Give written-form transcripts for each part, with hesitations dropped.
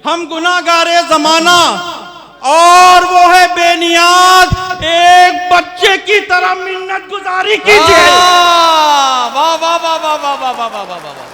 हम गुनाहगारे जमाना और वो है बेनियाज, एक बच्चे की तरह मिन्नत गुजारी कीजिए। वाह वाह वाह वाह वाह वाह वाह वाह वाह।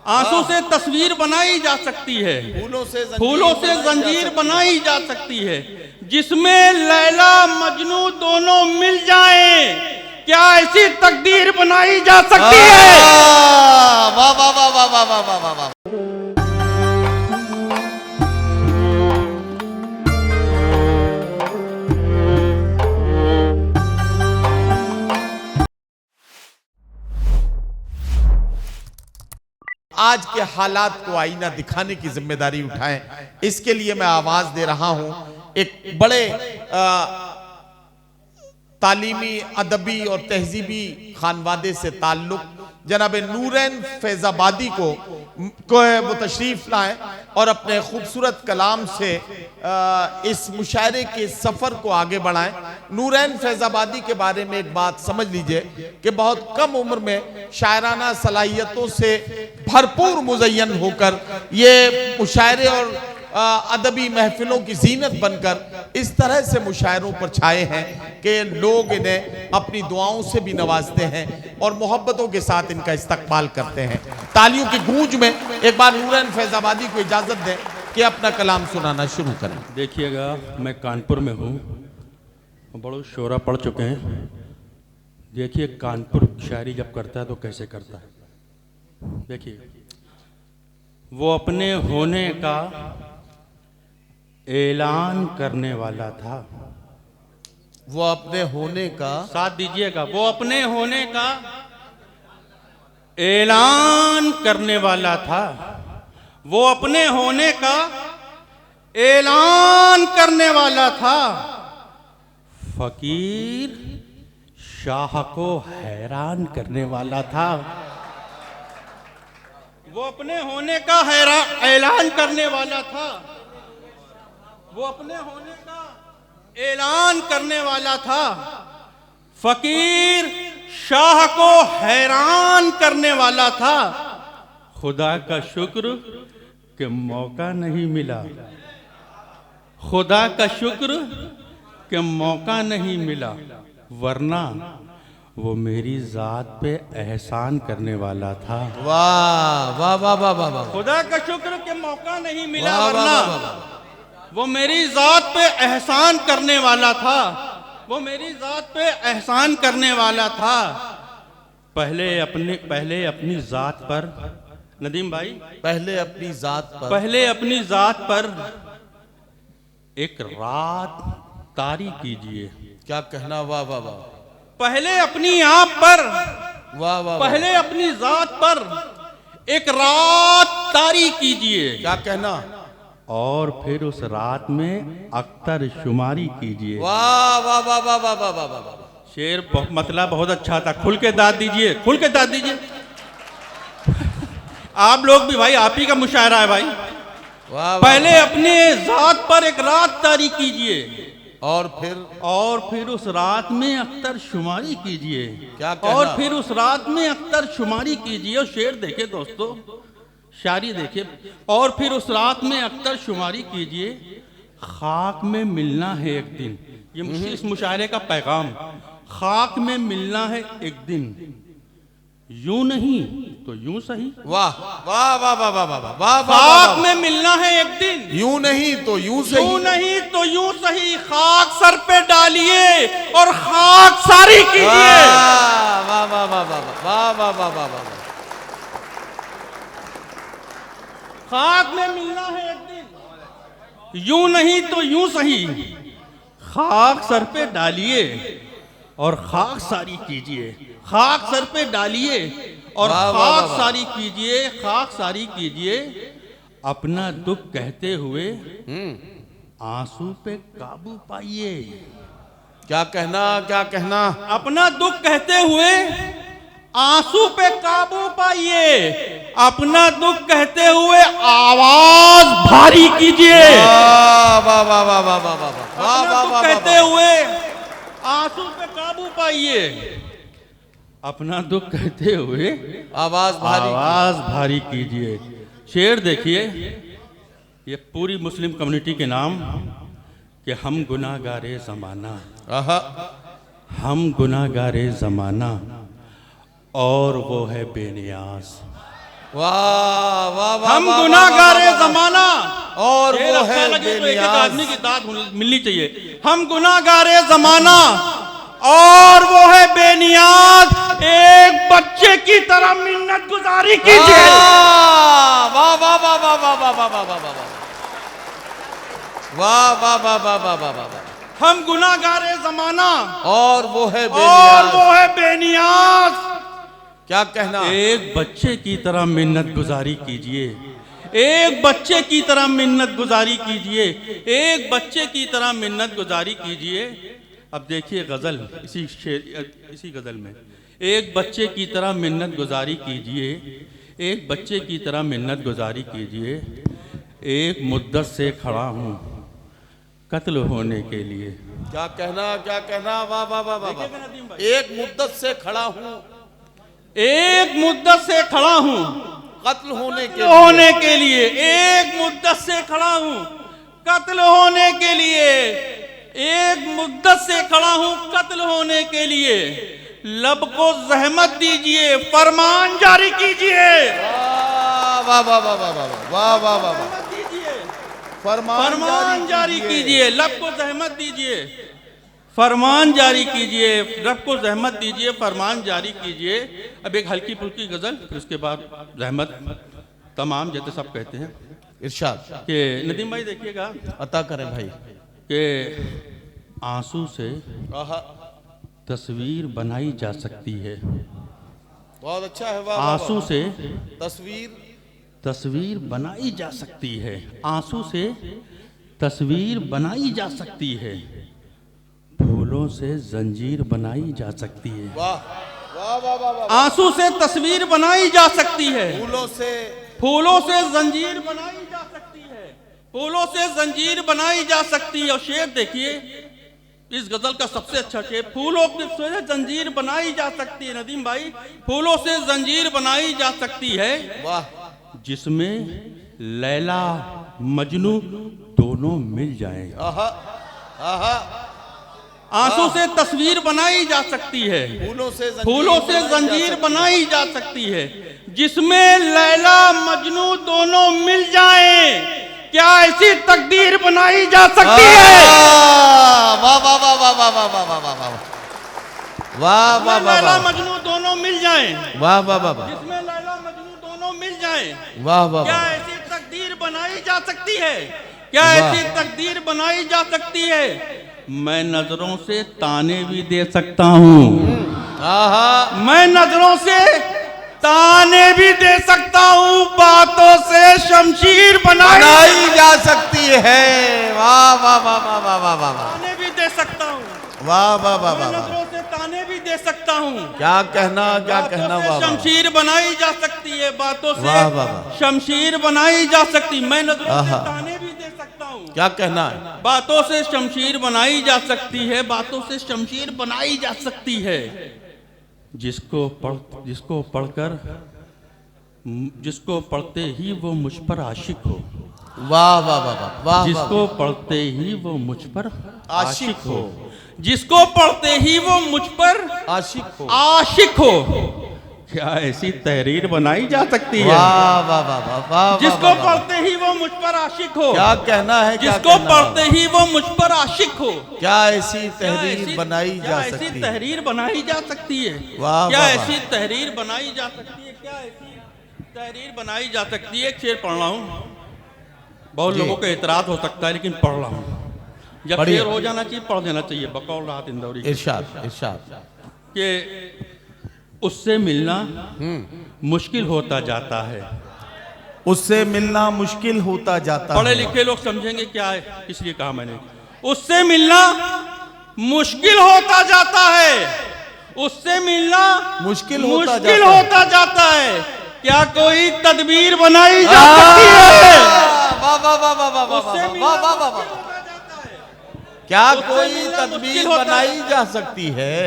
आंसू से तस्वीर बनाई जा सकती है, फूलों से जंजीर बनाई जा सकती है, जिसमें लैला मजनू दोनों मिल जाएं, क्या ऐसी तकदीर बनाई जा सकती है? वाह वाह वाह वाह वाह वाह वाह वाह। आज के हालात को आईना दिखाने की जिम्मेदारी उठाएं, इसके लिए मैं आवाज दे रहा हूं एक बड़े तालीमी, अदबी और तहजीबी खानवादे से ताल्लुक जनाब नूरैन फैजाबादी को वो तशरीफ लाएं और अपने खूबसूरत कलाम से इस मुशायरे के सफ़र को आगे बढ़ाएं। नूरैन फैजाबादी के बारे में एक बात समझ लीजिए कि बहुत कम उम्र में शायराना सलाहियतों से भरपूर मुज़य्यन होकर ये मुशायरे और अदबी महफिलों की जीनत बनकर इस तरह से मुशायरों पर छाए हैं कि लोग इन्हें अपनी दुआओं से भी नवाजते हैं और मोहब्बतों के साथ इनका इस्तकबाल करते हैं। तालियों की गूंज में एक बार नूरैन फैजाबादी को इजाज़त दें कि अपना कलाम सुनाना शुरू करें। देखिएगा, मैं कानपुर में हूँ, बड़ो शोरा पढ़ चुके हैं। देखिए कानपुर शायरी जब करता है तो कैसे करता है। देखिए, वो अपने होने का ऐलान करने वाला था। वो अपने होने का, साथ दीजिएगा, वो अपने होने का ऐलान करने वाला था। वो अपने होने का ऐलान करने वाला था। फकीर शाह को हैरान करने वाला था। वो अपने होने का ऐलान करने वाला था। वो अपने होने का ऐलान करने वाला था। फकीर शाह को हैरान करने वाला था। खुदा का शुक्र कि मौका नहीं मिला। खुदा का शुक्र कि मौका नहीं मिला, वरना वो मेरी जात पे एहसान करने वाला था। वाह वाह वाह वाह वाह वाह। खुदा का शुक्र कि मौका नहीं मिला, वरना वो मेरी जात पे एहसान करने वाला था। वो मेरी जात पे एहसान करने वाला था। पहले अपनी जात पर, नदीम भाई, पहले अपनी जात पर एक रात तारी कीजिए। क्या कहना, वाह वाह वाह। पहले अपनी आप पर, वाह वाह, पहले अपनी जात पर एक रात तारी कीजिए। क्या कहना, और फिर उस रात में अख्तर शुमारी कीजिए। वाह वाह वाह वाह वाह वाह वाह। शेर मतलब बहुत अच्छा था। खुल के दाद दीजिए, खुल के दाद दीजिए। आप लोग भी भाई, आप ही का मुशायरा है भाई। पहले अपने जात पर एक रात तारी कीजिए और फिर उस रात में अख्तर शुमारी कीजिए। क्या कहना? और फिर उस रात में अख्तर शुमारी कीजिए। और शेर देखे दोस्तों, शायरी देखिए। और फिर उस रात में अख्तर शुमारी कीजिए। खाक में मिलना है एक दिन, ये इस मुशायरे का पैगाम। खाक में मिलना है एक दिन, यूं नहीं तो यूं सही। वाह वाह वाह वाह वाह वाह वाह। खाक में मिलना है एक दिन, यूं नहीं तो यूं सही। यूं नहीं तो यूं सही। खाक सर पे डालिए और खाक सारी कीजिए। वाह वाह वाह वाह वाह वाह वाह वाह वाह। खाक में मिलना है एक दिन, यूं नहीं तो यूं सही। खाक सर पे डालिए और खाक सारी कीजिए। खाक सर पे डालिए और खाक सारी कीजिए। खाक सारी कीजिए। अपना दुख कहते हुए आंसू पे काबू पाइए। क्या कहना, क्या कहना। अपना दुख कहते हुए आंसू पे काबू पाइए। अपना दुख कहते हुए आवाज भारी कीजिए। वाह वाह वाह वाह वाह वाह वाह। अपना दुख कहते हुए आंसू पे काबू पाइए। अपना दुख कहते हुए आवाज भारी कीजिए। शेर देखिए, ये पूरी मुस्लिम कम्युनिटी के नाम कि हम गुनाहगारे ज़माना, हम गुनाहगारे ज़माना और वो है बेनियाज। वाह वाह वाह, हम गुनाहगारे ज़माना और ये वो अच्छा है लगे तो एक बेनियाज। आदमी की दाद मिलनी चाहिए। हम गुनाहगारे ज़माना और वो है बेनियाज। एक बच्चे की तरह मिन्नत गुजारी कीजिए। वाह वाह वाह वाह वाह वाह वाह वाह वाह वाह वाह वाह वाह वाह वाह वाह वाह। हम गुनाहगारे ज़माना और वो है और बेनियाज। वो है बेनियाज। क्या कहना? एक बच्चे की तरह मिन्नत गुजारी कीजिए, एक बच्चे की तरह मिन्नत गुजारी कीजिए, एक बच्चे की तरह मिन्नत गुजारी कीजिए। अब देखिए गज़ल, इसी गज़ल में, एक बच्चे की तरह मिन्नत गुजारी कीजिए, एक बच्चे की तरह मिन्नत गुजारी कीजिए। एक मुद्दत से खड़ा हूँ कत्ल होने के लिए। क्या कहना? क्या कहना? वाह वाह वाह वाह वाह। एक मुद्दत से खड़ा हूँ, एक मुद्दत से खड़ा हूँ कत्ल होने के लिए। एक मुद्दत से खड़ा हूँ कत्ल होने के लिए। एक मुद्दत से खड़ा हूँ कत्ल होने के लिए। लब को जहमत दीजिए, फरमान जारी कीजिए। वाह वाह वाह वाह वाह वाह वाह वाह। फरमान जारी कीजिए, लब को जहमत दीजिए, फरमान जारी कीजिए, रब को रहमत दीजिए, फरमान जारी कीजिए। अब एक हल्की फुल्की गज़ल, फिर उसके बाद रहमत तमाम, जैसे सब कहते हैं। इरशाद कि नदीम भाई देखिएगा, अता करें भाई, कि आंसू से तस्वीर बनाई जा सकती है। बहुत अच्छा है। वाह। आंसू से तस्वीर बनाई जा सकती है। आंसू से तस्वीर बनाई जा सकती है। फूलों से जंजीर बनाई जा सकती है। वाह वाह वाह वाह। आंसू से तस्वीर बनाई जा सकती है, फूलों से जंजीर बनाई जा सकती है, फूलों से जंजीर बनाई जा सकती है। और शेर देखिए इस गजल का सबसे अच्छा शेर, फूलों से जंजीर बनाई जा सकती है। नदीम भाई, फूलों से जंजीर बनाई जा सकती है। वाह। जिसमें लैला मजनू दोनों मिल जाएं। आंसू से तस्वीर बनाई जा सकती है, फूलों से जंजीर बनाई जा सकती है। जिसमें लैला मजनू दोनों मिल जाएं, क्या ऐसी तकदीर बनाई जा सकती है? वाह वाह वाह वाह वाह वाह वाह वाह वाह वाह वाह। लैला मजनू दोनों मिल जाएं, वाह वाह वाह। जिसमें लैला मजनू दोनों मिल जाएं, वाह वाह। क्या ऐसी तकदीर बनाई जा सकती है? क्या ऐसी तकदीर बनाई जा सकती है? मैं नजरों से ताने भी दे सकता हूँ, मैं नजरों से ताने भी दे सकता हूँ, बातों से शमशीर बनाई जा सकती है। वाह वाह वाह वाह वाह वाह वाह। ताने भी दे सकता हूँ, वाह वाह वाह वाह। नजरों से ताने भी दे सकता हूँ। क्या कहना? क्या कहना? वाह। शमशीर बनाई जा सकती है, बातों से वाह वाह। शमशीर बनाई जा सकती। मैं नजरों से ताने भी दे सकता हूँ। क्या कहना है? बातों से शमशीर बनाई जा सकती है, बातों से शमशीर बनाई जा सकती है। जिसको पढ़ते ही वो मुझ पर आशिक हो। वाह वाह वाह वाह। जिसको पढ़ते ही वो मुझ पर आशिक हो, जिसको पढ़ते ही वो मुझ पर आशिक हो। क्या ऐसी तहरीर बनाई जा सकती है? वाह वाह वाह वाह। जिसको पढ़ते ही वो मुझ पर आशिक हो। क्या कहना है? जिसको पढ़ते ही वो मुझ पर आशिक हो। क्या ऐसी तहरीर बनाई जा सकती है? ऐसी तहरीर बनाई जा सकती है? क्या ऐसी तहरीर बनाई जा सकती है? क्या ऐसी तहरीर बनाई जा सकती है? एक शेर पढ़ रहा हूँ, बहुत लोगों को एतराज हो सकता है, लेकिन पढ़ रहा हूँ। जब शेर हो जाना चाहिए पढ़ देना चाहिए। बकौल राहत इंदौरी। इरशाद इरशाद। कि उससे मिलना मुश्किल होता जाता है, उससे मिलना मुश्किल होता जाता है। पढ़े लिखे लोग समझेंगे क्या है, इसलिए कहा मैंने। उससे मिलना मुश्किल होता जाता है, उससे मिलना मुश्किल होता जाता है। क्या कोई तदबीर बनाई जा सकती है? वाह वाह वाह वाह वाह वाह वाह वाह वाह। क्या कोई तदबीर बनाई जा सकती है?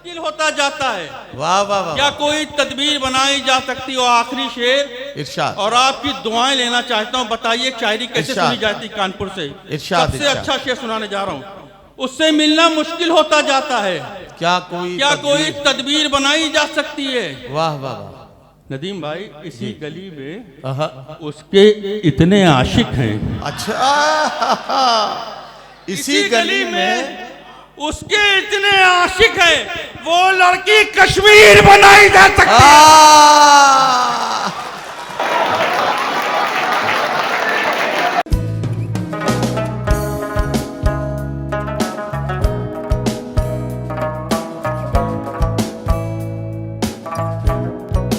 मुश्किल होता जाता है। वाह वाह वाह, क्या कोई तदबीर बनाई जा सकती हो? आखिरी शेर इरशाद। और आपकी दुआएं लेना चाहता हूं। बताइए शायरी कैसे इरशाद। सुनी जाती कानपुर से? इरशाद, सबसे इरशाद। अच्छा शेर सुनाने जा रहा हूं। उससे मिलना मुश्किल होता जाता है, क्या कोई तदबीर बनाई जा सकती है? वाह वाह वाह। नदीम भाई, इसी गली में आहा। उसके इतने आशिक हैं। अच्छा, इसी गली में उसके इतने आशिक हैं, वो लड़की कश्मीर बनाई जा सकती है।